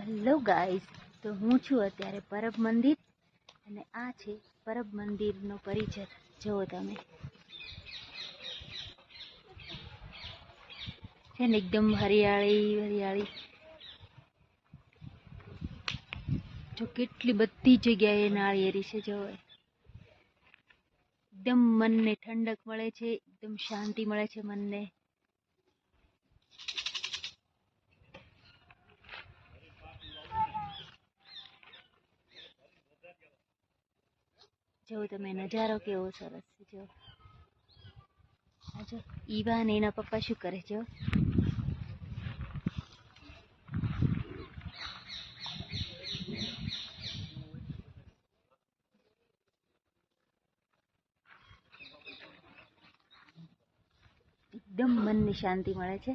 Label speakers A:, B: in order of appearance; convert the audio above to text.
A: Hello guys, તો હું છું અત્યારે પરબ મંદિર અને આ છે પરબ મંદિરનો પરિસર. જુઓ તમે, છે ને એકદમ હરિયાળી હરિયાળી. જો કેટલી બધી જગ્યાએ નાળિયેરી છે. જો એકદમ મનને ઠંડક મળે છે, એકદમ શાંતિ મળે છે મનને. જો તમે નજારો કેવો સરસ છે. જો ઈવા ને એના પપ્પા શું કરે છે. એકદમ મનને શાંતિ મળે છે.